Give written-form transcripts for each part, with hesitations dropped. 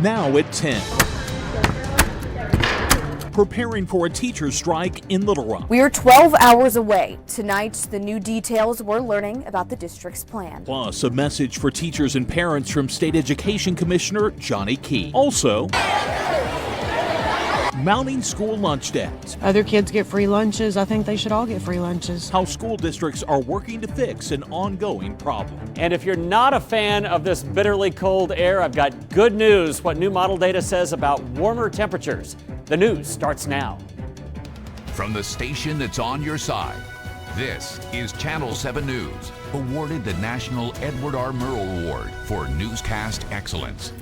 Now at 10. Preparing for a teacher's strike in Little Rock. We are 12 hours away. Tonight, the new details we're learning about the district's plan. Plus, a message for teachers and parents from State Education Commissioner Johnny Key. Also, mounting school lunch debt. Other kids get free lunches. I think they should all get free lunches. How school districts are working to fix an ongoing problem. And if you're not a fan of this bitterly cold air, I've got good news. What new model data says about warmer temperatures. The news starts now. From the station that's on your side, this is Channel 7 News, awarded the National Edward R. Murrow Award for Newscast Excellence.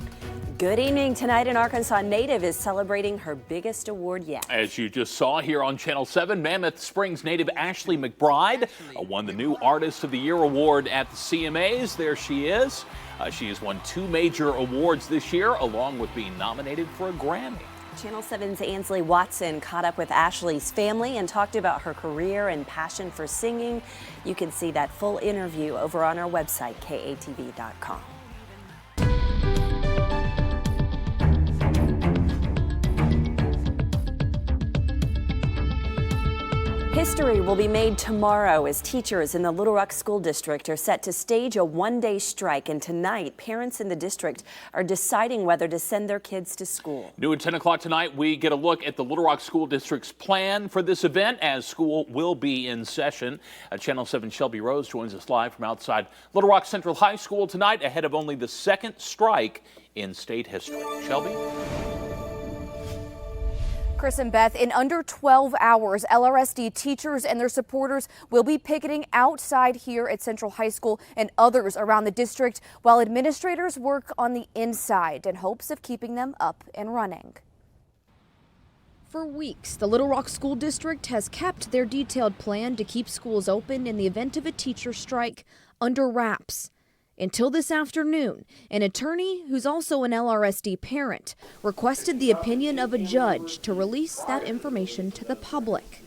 Good evening. Tonight, an Arkansas native is celebrating her biggest award yet. As you just saw here on Channel 7, Mammoth Springs native Ashley McBride won the new Artist of the Year award at the CMAs. There she is. She has won 2 major awards this year, along with being nominated for a Grammy. Channel 7's Ansley Watson caught up with Ashley's family and talked about her career and passion for singing. You can see that full interview over on our website, KATV.com. History will be made tomorrow as teachers in the Little Rock School District are set to stage a one-day strike. And tonight, parents in the district are deciding whether to send their kids to school. New at 10 o'clock tonight, we get a look at the Little Rock School District's plan for this event as school will be in session. Channel 7 Shelby Rose joins us live from outside Little Rock Central High School tonight ahead of only the second strike in state history. Shelby? Chris and Beth, in under 12 hours, LRSD teachers and their supporters will be picketing outside here at Central High School and others around the district while administrators work on the inside in hopes of keeping them up and running. For weeks, the Little Rock School District has kept their detailed plan to keep schools open in the event of a teacher strike under wraps. Until this afternoon, an attorney who's also an LRSD parent requested the opinion of a judge to release that information to the public.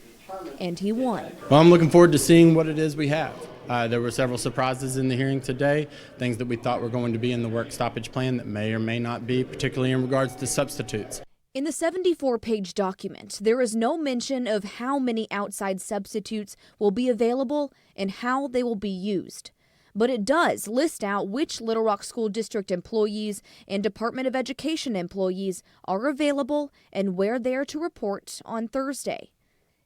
And he won. Well, I'm looking forward to seeing what it is we have. There were several surprises in the hearing today, things that we thought were going to be in the work stoppage plan that may or may not be, particularly in regards to substitutes. In the 74-page document, there is no mention of how many outside substitutes will be available and how they will be used. But it does list out which Little Rock School District employees and Department of Education employees are available and where they are to report on Thursday.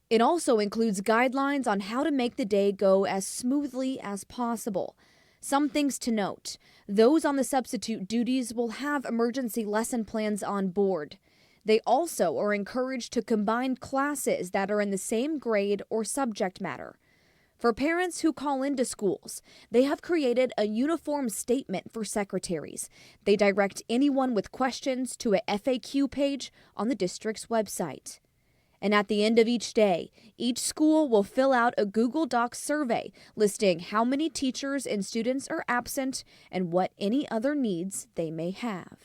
It also includes guidelines on how to make the day go as smoothly as possible. Some things to note: those on the substitute duties will have emergency lesson plans on board. They also are encouraged to combine classes that are in the same grade or subject matter. For parents who call into schools, they have created a uniform statement for secretaries. They direct anyone with questions to a FAQ page on the district's website. And at the end of each day, each school will fill out a Google Docs survey listing how many teachers and students are absent and what any other needs they may have.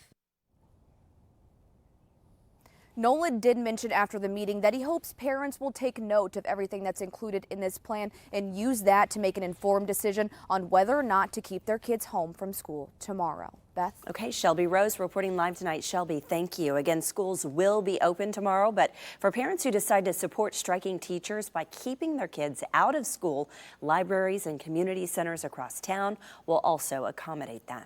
Nolan did mention after the meeting that he hopes parents will take note of everything that's included in this plan and use that to make an informed decision on whether or not to keep their kids home from school tomorrow. Beth? Okay, Shelby Rose reporting live tonight. Shelby, thank you. Again, schools will be open tomorrow, but for parents who decide to support striking teachers by keeping their kids out of school, libraries and community centers across town will also accommodate them.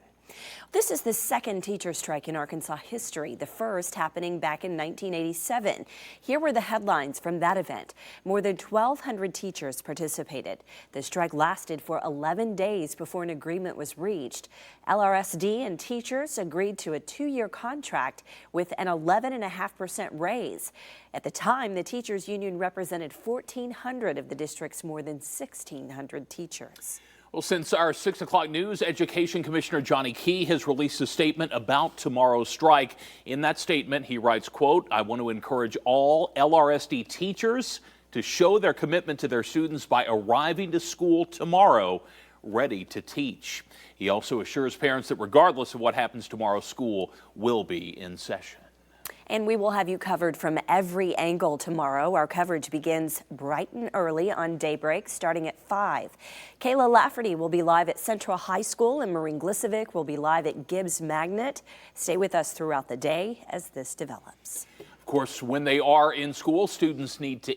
This is the second teacher strike in Arkansas history, the first happening back in 1987. Here were the headlines from that event. More than 1,200 teachers participated. The strike lasted for 11 days before an agreement was reached. LRSD and teachers agreed to a 2-year contract with an 11.5% raise. At the time, the teachers union represented 1,400 of the district's more than 1,600 teachers. Well, since our 6 o'clock news, Education Commissioner Johnny Key has released a statement about tomorrow's strike. In that statement, he writes, quote, "I want to encourage all LRSD teachers to show their commitment to their students by arriving to school tomorrow ready to teach." He also assures parents that regardless of what happens tomorrow, school will be in session. And we will have you covered from every angle tomorrow. Our coverage begins bright and early on daybreak, starting at 5. Kayla Lafferty will be live at Central High School, and Maureen Glisovic will be live at Gibbs Magnet. Stay with us throughout the day as this develops. Of course, when they are in school, students need to